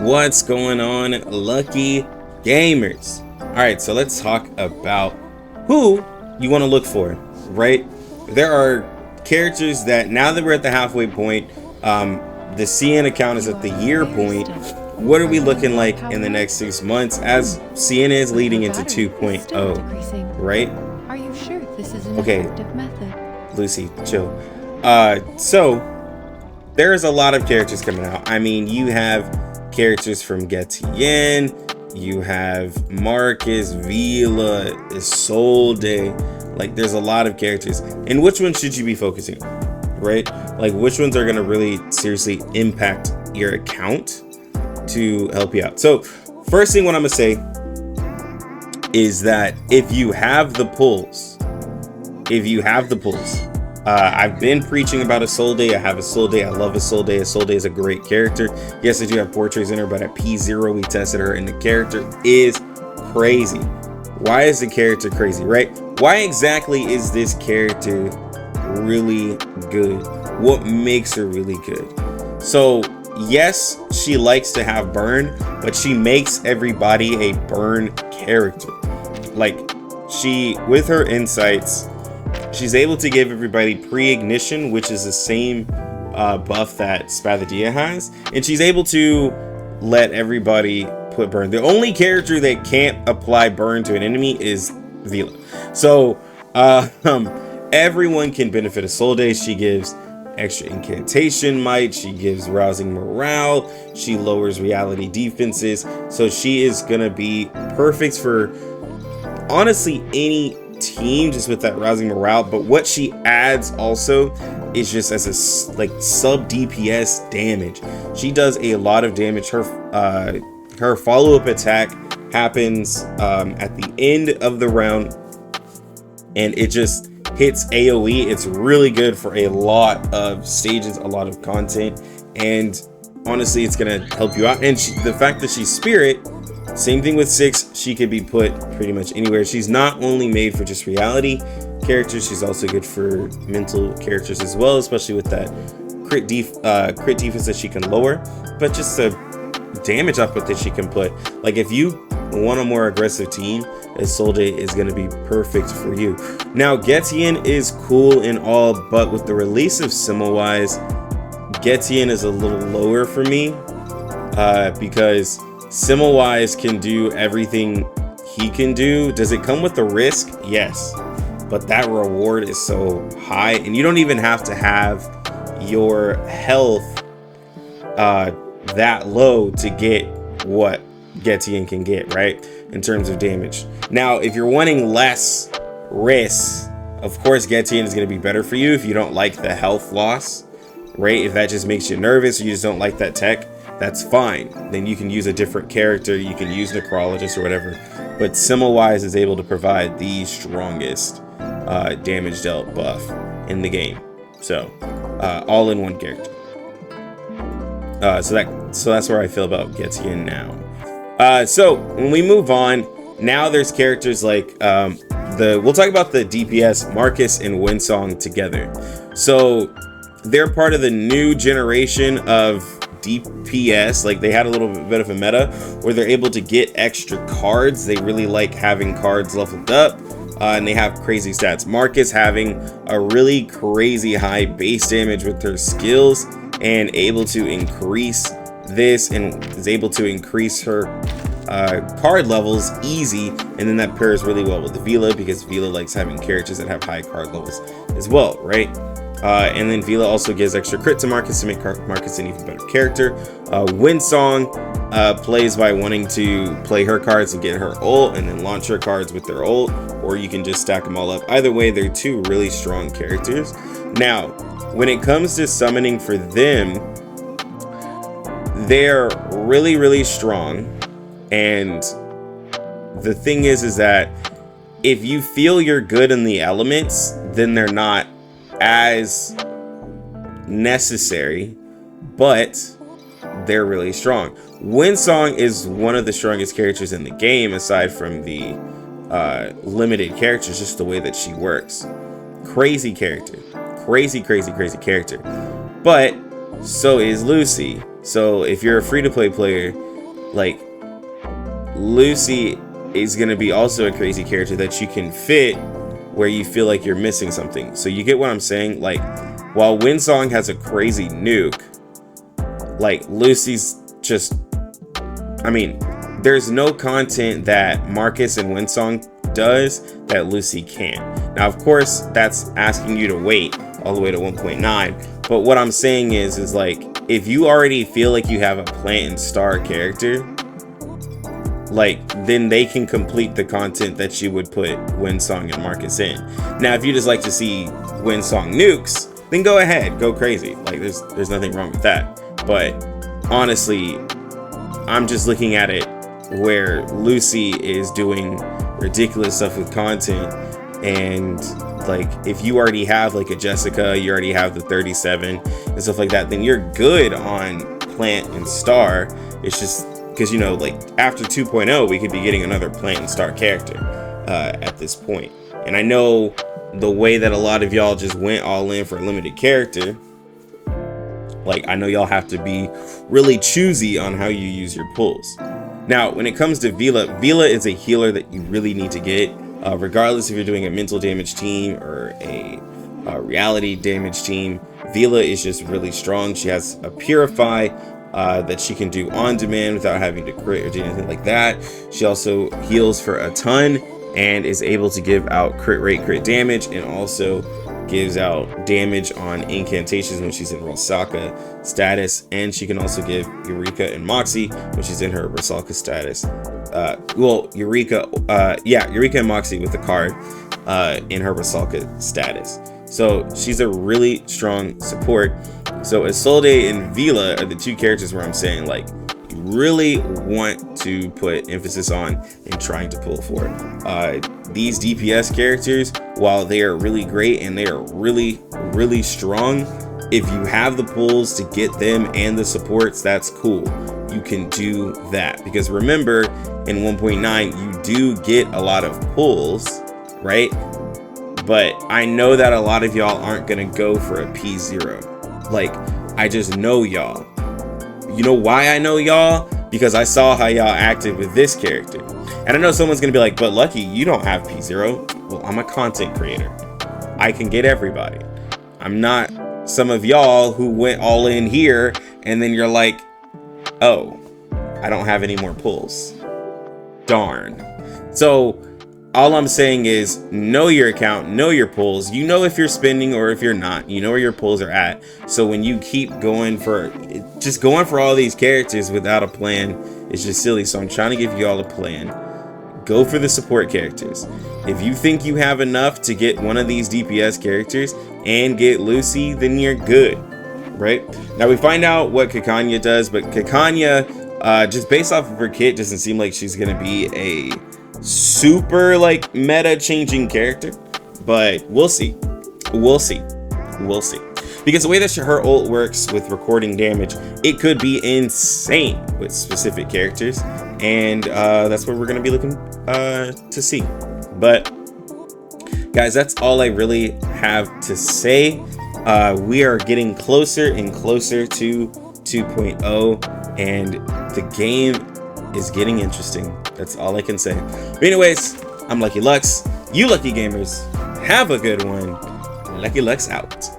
What's going on, lucky gamers? Alright, so let's talk about who you want to look for, right? There are characters that, now that we're at the halfway point, the CN account is at the year point. What are we looking like in the next 6 months as CN is leading into 2.0, right? Are you sure this is an Okay, effective method? Lucy, chill. So there's a lot of characters coming out. I mean, you have characters from Getian, you have Marcus, Vila, Isolde. Like, there's a lot of characters. And which one should you be focusing on, right? Like, which ones are going to really seriously impact your account to help you out? So first thing what I'm going to say is that if you have the pulls, I've been preaching about Isolde. I have Isolde. I love Isolde. Isolde is a great character. Yes, I do have portraits in her, but at P0 we tested her and the character is crazy. Why is the character crazy, right? Why exactly is this character really good? What makes her really good? So yes, she likes to have burn, but she makes everybody a burn character. Like, she, with her insights, she's able to give everybody pre-ignition, which is the same buff that Spathadia has, and she's able to let everybody put burn. The only character that can't apply burn to an enemy is Vila. So everyone can benefit Isolde. She gives extra incantation might, she gives rousing morale, she lowers reality defenses. So she is gonna be perfect for honestly any team, just with that rousing morale. But what she adds also is just as a sub DPS damage. She does a lot of damage. Her follow-up attack happens at the end of the round, and it just hits AoE. It's really good for a lot of stages, a lot of content, and honestly it's gonna help you out. And the fact that she's spirit, same thing with 6, she could be put pretty much anywhere. She's not only made for just reality characters, she's also good for mental characters as well, especially with that crit defense that she can lower, but just the damage output that she can put. Like, if you want a more aggressive team, Isolde is going to be perfect for you. Now, Getian is cool and all, but with the release of Semo-wise, Getian is a little lower for me, because Semo-wise can do everything he can do. Does it come with a risk? Yes, but that reward is so high, and you don't even have to have your health that low to get what Getian can get, right, in terms of damage. Now, if you're wanting less risk, of course Getian is going to be better for you if you don't like the health loss, right? If that just makes you nervous or you just don't like that tech, that's fine. Then you can use a different character. You can use Necrologist or whatever. But Semo-wise is able to provide the strongest damage dealt buff in the game. So all in one character. So that's where I feel about Getian now. So when we move on, now there's characters like we'll talk about the DPS Marcus and Winsong together. So they're part of the new generation of DPS. Like, they had a little bit of a meta where they're able to get extra cards. They really like having cards leveled up, and they have crazy stats. Marcus having a really crazy high base damage with her skills and able to increase this, and is able to increase her card levels easy, and then that pairs really well with the Vila, because Vila likes having characters that have high card levels as well, right? And then Vila also gives extra crit to Marcus to make Marcus an even better character. Winsong plays by wanting to play her cards and get her ult, and then launch her cards with their ult, or you can just stack them all up. Either way, they're two really strong characters. Now, when it comes to summoning for them, they're really, really strong. And the thing is that if you feel you're good in the elements, then they're not as necessary, but they're really strong. Winsong is one of the strongest characters in the game, aside from the limited characters, just the way that she works. Crazy character. Crazy character. But so is Lucy. So if you're a free-to-play player, like Lucy is going to be also a crazy character that you can fit where you feel like you're missing something. So you get what I'm saying? Like, while Windsong has a crazy nuke, like Lucy's just, I mean, there's no content that Marcus and Windsong does that Lucy can. Now, of course, that's asking you to wait all the way to 1.9. But what I'm saying is like, if you already feel like you have a plant and star character, like, then they can complete the content that you would put Windsong and Marcus in. Now, if you just like to see Windsong nukes, then go ahead, go crazy. Like, there's nothing wrong with that. But honestly, I'm just looking at it where Lucy is doing ridiculous stuff with content, and like, if you already have like a Jessica, you already have the 37 and stuff like that, then you're good on plant and star. It's just because, you know, like after 2.0 we could be getting another plant and star character at this point. And I know the way that a lot of y'all just went all in for a limited character, like, I know y'all have to be really choosy on how you use your pulls. Now, when it comes to Vila is a healer that you really need to get, regardless if you're doing a mental damage team or a reality damage team. Vila is just really strong. She has a Purify that she can do on demand without having to crit or do anything like that. She also heals for a ton and is able to give out crit rate, crit damage, and also gives out damage on incantations when she's in Rosalka status. And she can also give Eureka and Moxie when she's in her Rosalka status. Eureka and Moxie with the card in her Rosalka status. So she's a really strong support. So Isolde and Vila are the two characters where I'm saying, like, you really want to put emphasis on in trying to pull for. These DPS characters, while they are really great and they are really, really strong, if you have the pulls to get them and the supports, that's cool. You can do that, because remember, in 1.9 you do get a lot of pulls, right? But I know that a lot of y'all aren't gonna go for a P0. Like, I just know y'all. You know why I know y'all? Because I saw how y'all acted with this character. And I know someone's gonna be like, but Lucky, you don't have P0. Well, I'm a content creator. I can get everybody. I'm not some of y'all who went all in here and then you're like, oh, I don't have any more pulls. Darn. So all I'm saying is, know your account, know your pulls. You know if you're spending or if you're not. You know where your pulls are at. So when you keep going for all these characters without a plan, it's just silly. So I'm trying to give you all a plan. Go for the support characters. If you think you have enough to get one of these DPS characters and get Lucy, then you're good, right? Now we find out what Kekanya does, but Kekanya, just based off of her kit, doesn't seem like she's gonna be a super like meta changing character, but we'll see. Because the way that her ult works with recording damage, it could be insane with specific characters, and that's what we're gonna be looking to see. But guys, that's all I really have to say. We are getting closer and closer to 2.0, and the game is getting interesting. That's all I can say. But anyways, I'm Lucky Lux. You lucky gamers, have a good one. Lucky Lux out.